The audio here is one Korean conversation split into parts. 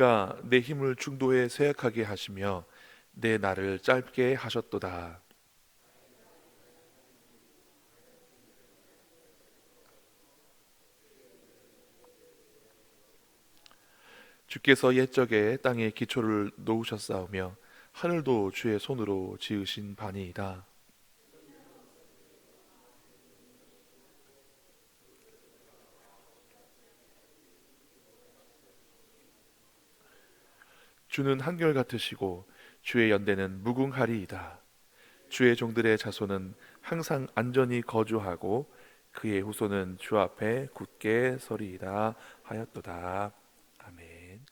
내가 내 힘을 중도에 쇠약하게 하시며 내 날을 짧게 하셨도다. 주께서 옛적에 땅에 기초를 놓으셨사오며 하늘도 주의 손으로 지으신 바니이다. 주는 한결 같으시고 주의 연대는 무궁하리이다. 주의 종들의 자손은 항상 안전히 거주하고 그의 후손은 주 앞에 굳게 서리이다 하였도다. 아멘.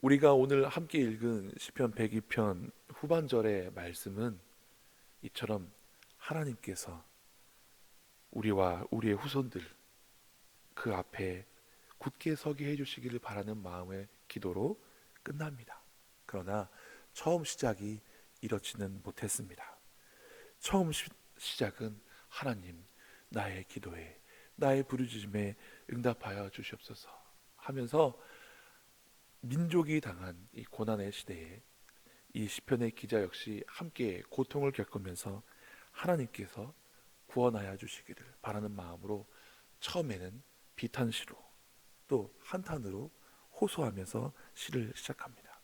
우리가 오늘 함께 읽은 시편 102편 후반절의 말씀은 이처럼 하나님께서 우리와 우리의 후손들 그 앞에 굳게 서게 해주시기를 바라는 마음의 기도로 끝납니다. 그러나 처음 시작이 이렇지는 못했습니다. 처음 시작은 하나님 나의 기도에 나의 부르짖음에 응답하여 주시옵소서 하면서 민족이 당한 이 고난의 시대에 이 시편의 기자 역시 함께 고통을 겪으면서 하나님께서 구원하여 주시기를 바라는 마음으로 처음에는 비탄시로 또 한탄으로 호소하면서 시를 시작합니다.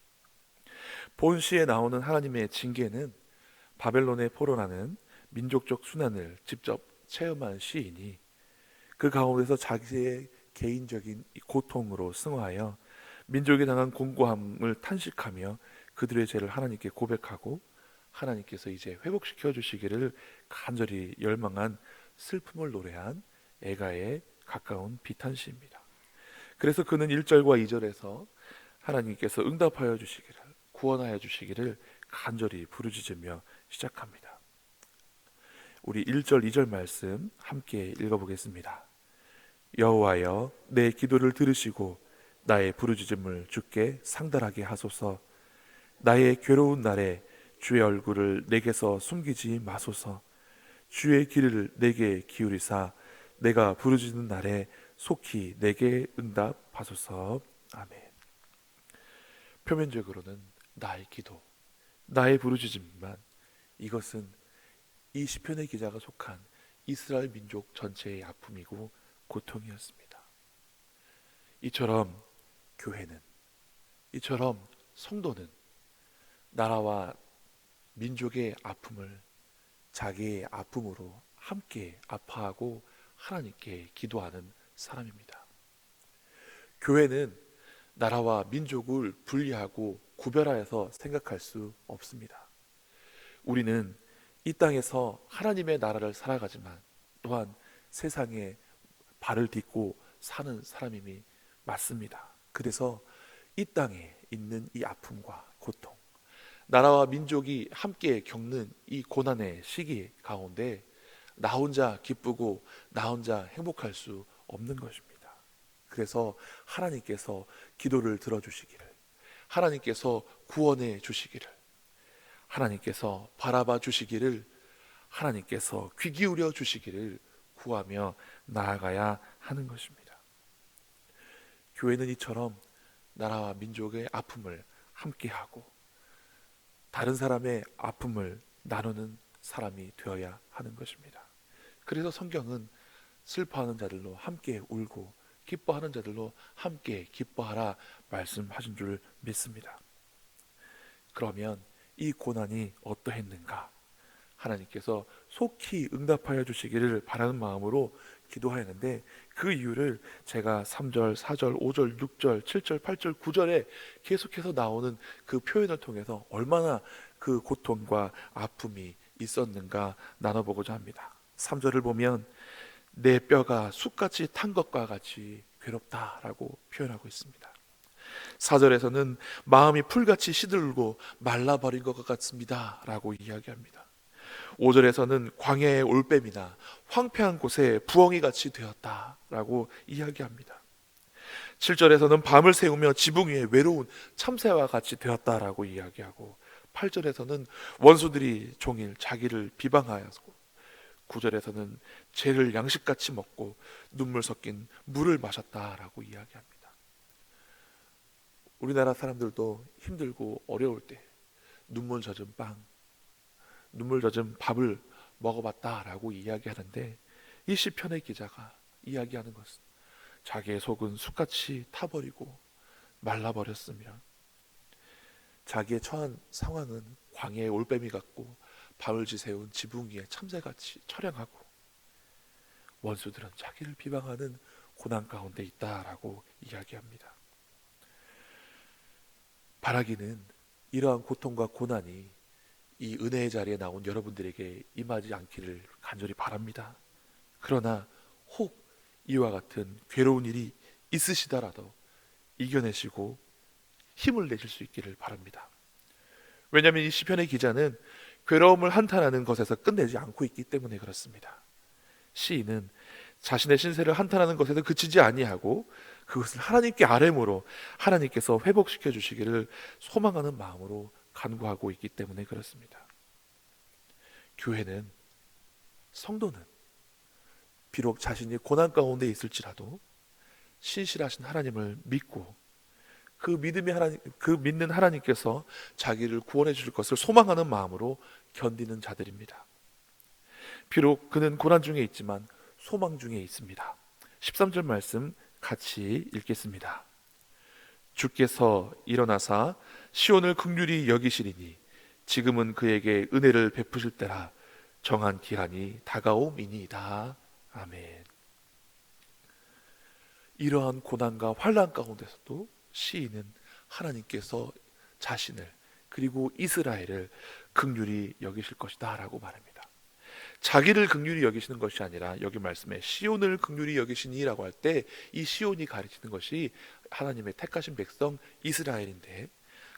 본 시에 나오는 하나님의 징계는 바벨론의 포로라는 민족적 순환을 직접 체험한 시인이 그 가운데서 자기의 개인적인 고통으로 승화하여 민족이 당한 공고함을 탄식하며 그들의 죄를 하나님께 고백하고 하나님께서 이제 회복시켜 주시기를 간절히 열망한 슬픔을 노래한 애가에 가까운 비탄시입니다. 그래서 그는 1절과 2절에서 하나님께서 응답하여 주시기를 구원하여 주시기를 간절히 부르짖으며 시작합니다. 우리 1절 2절 말씀 함께 읽어보겠습니다. 여호와여 내 기도를 들으시고 나의 부르짖음을 주께 상달하게 하소서. 나의 괴로운 날에 주의 얼굴을 내게서 숨기지 마소서. 주의 귀를 내게 기울이사 내가 부르짖는 날에 속히 내게 응답하소서. 아멘. 표면적으로는 나의 기도, 나의 부르짖음만 이것은 이 시편의 기자가 속한 이스라엘 민족 전체의 아픔이고 고통이었습니다. 이처럼 교회는, 이처럼 성도는 나라와 민족의 아픔을 자기의 아픔으로 함께 아파하고 하나님께 기도하는 사람입니다. 교회는 나라와 민족을 분리하고 구별하여서 생각할 수 없습니다. 우리는 이 땅에서 하나님의 나라를 살아가지만 또한 세상에 발을 딛고 사는 사람임이 맞습니다. 그래서 이 땅에 있는 이 아픔과 고통, 나라와 민족이 함께 겪는 이 고난의 시기 가운데 나 혼자 기쁘고 나 혼자 행복할 수 없는 것입니다. 그래서 하나님께서 기도를 들어주시기를, 하나님께서 구원해 주시기를, 하나님께서 바라봐 주시기를, 하나님께서 귀 기울여 주시기를 구하며 나아가야 하는 것입니다. 교회는 이처럼 나라와 민족의 아픔을 함께하고 다른 사람의 아픔을 나누는 사람이 되어야 하는 것입니다. 그래서 성경은 슬퍼하는 자들로 함께 울고 기뻐하는 자들로 함께 기뻐하라 말씀하신 줄 믿습니다. 그러면 이 고난이 어떠했는가? 하나님께서 속히 응답하여 주시기를 바라는 마음으로 기도하였는데 그 이유를 제가 3절, 4절, 5절, 6절, 7절, 8절, 9절에 계속해서 나오는 그 표현을 통해서 얼마나 그 고통과 아픔이 있었는가 나눠보고자 합니다. 3절을 보면 내 뼈가 숯같이 탄 것과 같이 괴롭다라고 표현하고 있습니다. 4절에서는 마음이 풀같이 시들고 말라버린 것 같습니다 라고 이야기합니다. 5절에서는 광야의 올빼미나 황폐한 곳에 부엉이같이 되었다라고 이야기합니다. 7절에서는 밤을 새우며 지붕 위에 외로운 참새와 같이 되었다라고 이야기하고 8절에서는 원수들이 종일 자기를 비방하였고 9절에서는 죄를 양식같이 먹고 눈물 섞인 물을 마셨다라고 이야기합니다. 우리나라 사람들도 힘들고 어려울 때 눈물 젖은 빵, 눈물 젖은 밥을 먹어봤다라고 이야기하는데, 이 시편의 기자가 이야기하는 것은 자기의 속은 숯같이 타버리고 말라버렸으며, 자기의 처한 상황은 광야의 올빼미 같고 밤을 지새운 지붕 위에 참새같이 처량하고, 원수들은 자기를 비방하는 고난 가운데 있다라고 이야기합니다. 바라기는 이러한 고통과 고난이 이 은혜의 자리에 나온 여러분들에게 임하지 않기를 간절히 바랍니다. 그러나 혹 이와 같은 괴로운 일이 있으시더라도 이겨내시고 힘을 내실 수 있기를 바랍니다. 왜냐하면 이 시편의 기자는 괴로움을 한탄하는 것에서 끝내지 않고 있기 때문에 그렇습니다. 시인은 자신의 신세를 한탄하는 것에서 그치지 아니하고 그것을 하나님께 아뢰므로 하나님께서 회복시켜 주시기를 소망하는 마음으로 간구하고 있기 때문에 그렇습니다. 교회는, 성도는 비록 자신이 고난 가운데 있을지라도 신실하신 하나님을 믿고 그 믿는 하나님께서 자기를 구원해 주실 것을 소망하는 마음으로 견디는 자들입니다. 비록 그는 고난 중에 있지만 소망 중에 있습니다. 13절 말씀 같이 읽겠습니다. 주께서 일어나사 시온을 긍휼히 여기시리니 지금은 그에게 은혜를 베푸실 때라. 정한 기한이 다가옴이니이다. 아멘. 이러한 고난과 환난 가운데서도 시인은 하나님께서 자신을 그리고 이스라엘을 긍휼히 여기실 것이다 라고 말합니다. 자기를 긍휼히 여기시는 것이 아니라 여기 말씀에 시온을 긍휼히 여기시니라고 할 때 이 시온이 가리키는 것이 하나님의 택하신 백성 이스라엘인데,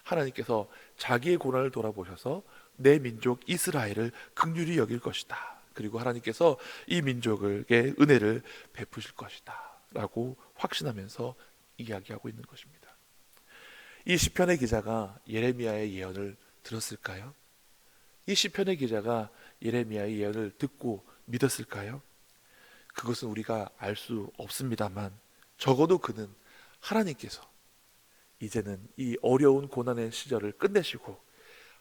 하나님께서 자기의 고난을 돌아보셔서 내 민족 이스라엘을 긍휼히 여길 것이다, 그리고 하나님께서 이 민족에게 은혜를 베푸실 것이다 라고 확신하면서 이야기하고 있는 것입니다. 이 시편의 기자가 예레미야의 예언을 들었을까요? 이 시편의 기자가 예레미야의 예언을 듣고 믿었을까요? 그것은 우리가 알 수 없습니다만, 적어도 그는 하나님께서 이제는 이 어려운 고난의 시절을 끝내시고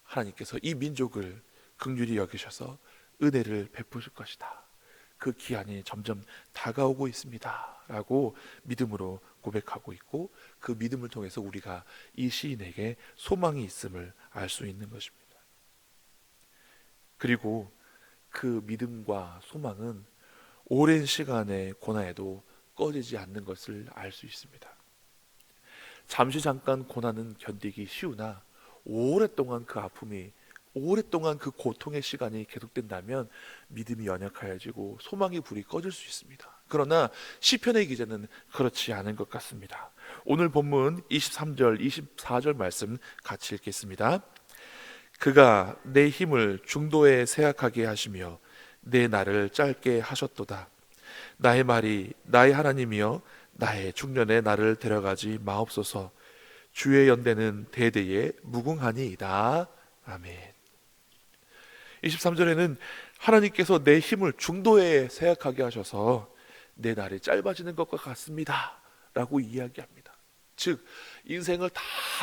하나님께서 이 민족을 긍휼히 여기셔서 은혜를 베푸실 것이다, 그 기한이 점점 다가오고 있습니다 라고 믿음으로 고백하고 있고, 그 믿음을 통해서 우리가 이 시인에게 소망이 있음을 알 수 있는 것입니다. 그리고 그 믿음과 소망은 오랜 시간의 고난에도 꺼지지 않는 것을 알 수 있습니다. 잠시 잠깐 고난은 견디기 쉬우나 오랫동안 그 아픔이, 오랫동안 그 고통의 시간이 계속된다면 믿음이 연약해지고 소망의 불이 꺼질 수 있습니다. 그러나 시편의 기자는 그렇지 않은 것 같습니다. 오늘 본문 23절 24절 말씀 같이 읽겠습니다. 그가 내 힘을 중도에 쇠약하게 하시며 내 날을 짧게 하셨도다. 나의 말이 나의 하나님이여 나의 중년에 나를 데려가지 마옵소서. 주의 연대는 대대에 무궁하니이다. 아멘. 23절에는 하나님께서 내 힘을 중도에 쇠약하게 하셔서 내 날이 짧아지는 것과 같습니다 라고 이야기합니다. 즉 인생을 다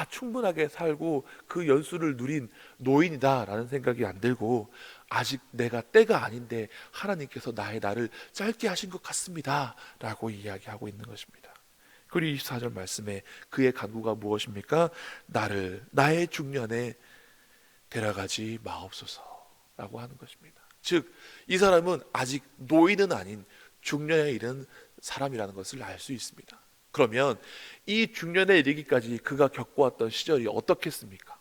충분하게 살고 그 연수를 누린 노인이다 라는 생각이 안 들고, 아직 내가 때가 아닌데 하나님께서 나의 날을 짧게 하신 것 같습니다 라고 이야기하고 있는 것입니다. 그리고 24절 말씀에 그의 간구가 무엇입니까? 나의 중년에 데려가지 마옵소서 라고 하는 것입니다. 즉 이 사람은 아직 노인은 아닌 중년에 이른 사람이라는 것을 알 수 있습니다. 그러면 이 중년에 이르기까지 그가 겪어왔던 시절이 어떻겠습니까?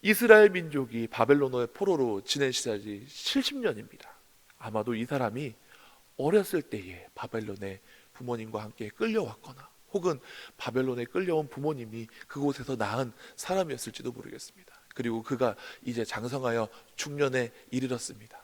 이스라엘 민족이 바벨론의 포로로 지낸 시절이 70년입니다. 아마도 이 사람이 어렸을 때에 바벨론에 부모님과 함께 끌려왔거나 혹은 바벨론에 끌려온 부모님이 그곳에서 낳은 사람이었을지도 모르겠습니다. 그리고 그가 이제 장성하여 중년에 이르렀습니다.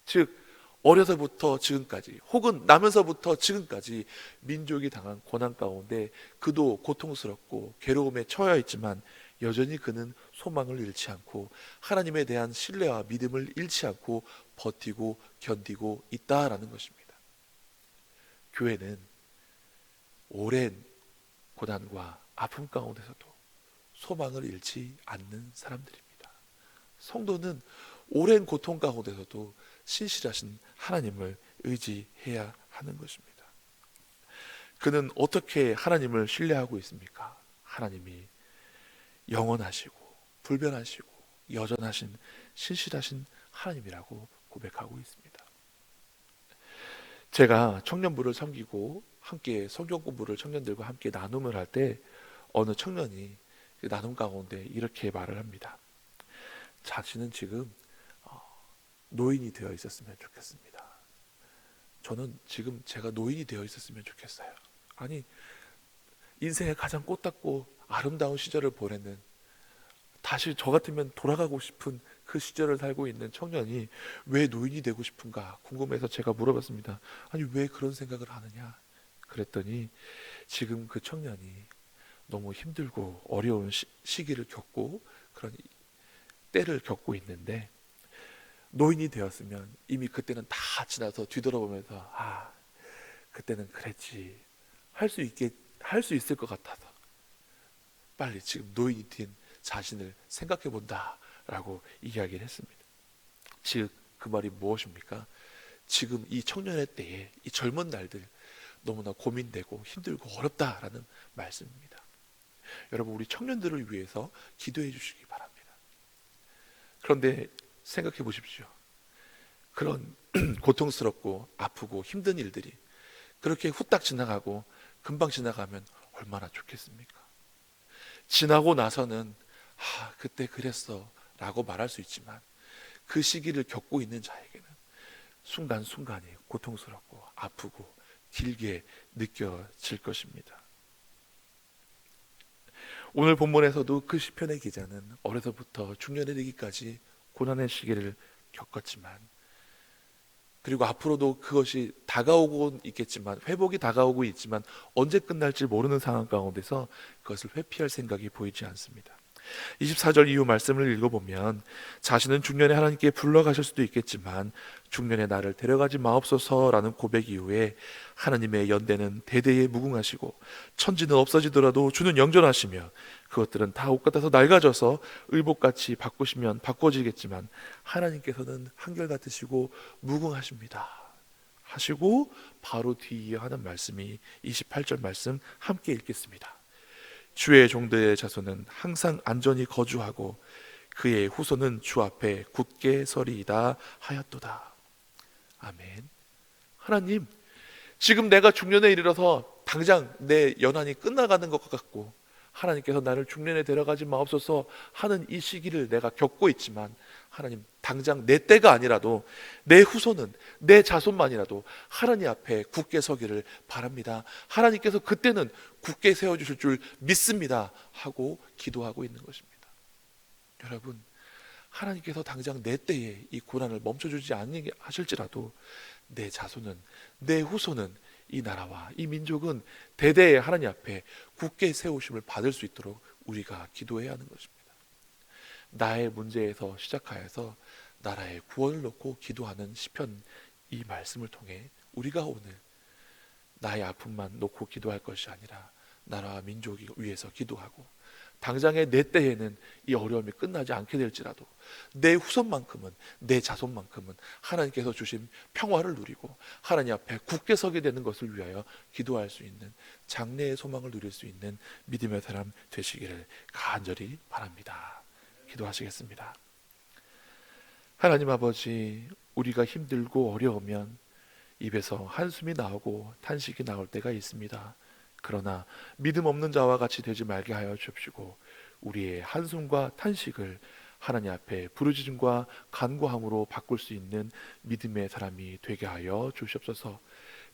즉 어려서부터 지금까지 혹은 나면서부터 지금까지 민족이 당한 고난 가운데 그도 고통스럽고 괴로움에 처해 있지만 여전히 그는 소망을 잃지 않고 하나님에 대한 신뢰와 믿음을 잃지 않고 버티고 견디고 있다라는 것입니다. 교회는 오랜 고난과 아픔 가운데서도 소망을 잃지 않는 사람들입니다. 성도는 오랜 고통 가운데서도 신실하신 하나님을 의지해야 하는 것입니다. 그는 어떻게 하나님을 신뢰하고 있습니까? 하나님이 영원하시고 불변하시고 여전하신 신실하신 하나님이라고 고백하고 있습니다. 제가 청년부를 섬기고 함께 성경 공부를 청년들과 함께 나눔을 할 때 어느 청년이 그 나눔 가운데 이렇게 말을 합니다. 자신은 지금 노인이 되어 있었으면 좋겠습니다. 저는 지금 제가 노인이 되어 있었으면 좋겠어요. 아니, 인생의 가장 꽃같고 아름다운 시절을 보내는, 다시 저 같으면 돌아가고 싶은 그 시절을 살고 있는 청년이 왜 노인이 되고 싶은가 궁금해서 제가 물어봤습니다. 아니, 왜 그런 생각을 하느냐? 그랬더니 지금 그 청년이 너무 힘들고 어려운 시기를 겪고 그런 때를 겪고 있는데, 노인이 되었으면 이미 그때는 다 지나서 뒤돌아보면서 그때는 그랬지, 할 수 있을 것 같아서 빨리 지금 노인이 된 자신을 생각해 본다라고 이야기를 했습니다. 즉 그 말이 무엇입니까? 지금 이 청년의 때에 이 젊은 날들 너무나 고민되고 힘들고 어렵다라는 말씀입니다. 여러분, 우리 청년들을 위해서 기도해 주시기 바랍니다. 그런데 생각해 보십시오. 그런 고통스럽고 아프고 힘든 일들이 그렇게 후딱 지나가고 금방 지나가면 얼마나 좋겠습니까? 지나고 나서는 그때 그랬어 라고 말할 수 있지만, 그 시기를 겪고 있는 자에게는 순간순간이 고통스럽고 아프고 길게 느껴질 것입니다. 오늘 본문에서도 그 시편의 기자는 어려서부터 중년에 이르기까지 고난의 시기를 겪었지만, 그리고 앞으로도 그것이 다가오고 있겠지만, 회복이 다가오고 있지만 언제 끝날지 모르는 상황 가운데서 그것을 회피할 생각이 보이지 않습니다. 24절 이후 말씀을 읽어보면, 자신은 중년에 하나님께 불러가실 수도 있겠지만 중년에 나를 데려가지 마옵소서라는 고백 이후에 하나님의 연대는 대대에 무궁하시고 천지는 없어지더라도 주는 영존하시며 그것들은 다 옷 같아서 낡아져서 의복같이 바꾸시면 바꿔지겠지만 하나님께서는 한결같으시고 무궁하십니다 하시고, 바로 뒤에 하는 말씀이 28절 말씀 함께 읽겠습니다. 주의 종들의 자손은 항상 안전히 거주하고 그의 후손은 주 앞에 굳게 서리이다 하였도다. 아멘. 하나님, 지금 내가 중년에 이르러서 당장 내 연한이 끝나가는 것 같고 하나님께서 나를 중년에 데려가지 마옵소서 하는 이 시기를 내가 겪고 있지만, 하나님, 당장 내 때가 아니라도 내 후손은, 내 자손만이라도 하나님 앞에 굳게 서기를 바랍니다. 하나님께서 그때는 굳게 세워주실 줄 믿습니다 하고 기도하고 있는 것입니다. 여러분, 하나님께서 당장 내 때에 이 고난을 멈춰주지 않으실지라도 내 자손은, 내 후손은, 이 나라와 이 민족은 대대에 하나님 앞에 굳게 세우심을 받을 수 있도록 우리가 기도해야 하는 것입니다. 나의 문제에서 시작하여서 나라의 구원을 놓고 기도하는 시편, 이 말씀을 통해 우리가 오늘 나의 아픔만 놓고 기도할 것이 아니라 나라와 민족이 위해서 기도하고, 당장의 내 때에는 이 어려움이 끝나지 않게 될지라도 내 후손만큼은, 내 자손만큼은 하나님께서 주신 평화를 누리고 하나님 앞에 굳게 서게 되는 것을 위하여 기도할 수 있는, 장래의 소망을 누릴 수 있는 믿음의 사람 되시기를 간절히 바랍니다. 기도하시겠습니다. 하나님 아버지, 우리가 힘들고 어려우면 입에서 한숨이 나오고 탄식이 나올 때가 있습니다. 그러나 믿음 없는 자와 같이 되지 말게 하여 주옵시고, 우리의 한숨과 탄식을 하나님 앞에 부르짖음과 간구함으로 바꿀 수 있는 믿음의 사람이 되게 하여 주시옵소서.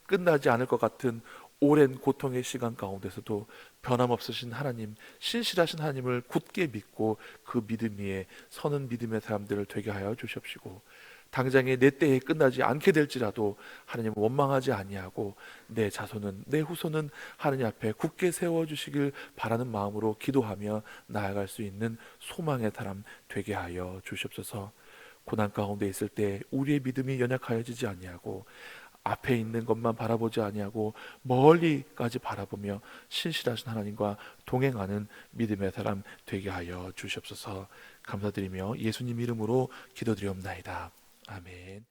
끝나지 않을 것 같은 오랜 고통의 시간 가운데서도 변함없으신 하나님, 신실하신 하나님을 굳게 믿고 그 믿음 위에 서는 믿음의 사람들을 되게 하여 주시옵시고, 당장에 내 때에 끝나지 않게 될지라도 하나님 원망하지 아니하고 내 자손은, 내 후손은 하나님 앞에 굳게 세워주시길 바라는 마음으로 기도하며 나아갈 수 있는 소망의 사람 되게 하여 주시옵소서. 고난 가운데 있을 때 우리의 믿음이 연약하여지지 아니하고 앞에 있는 것만 바라보지 아니하고 멀리까지 바라보며 신실하신 하나님과 동행하는 믿음의 사람 되게 하여 주시옵소서. 감사드리며 예수님 이름으로 기도드리옵나이다. 아멘.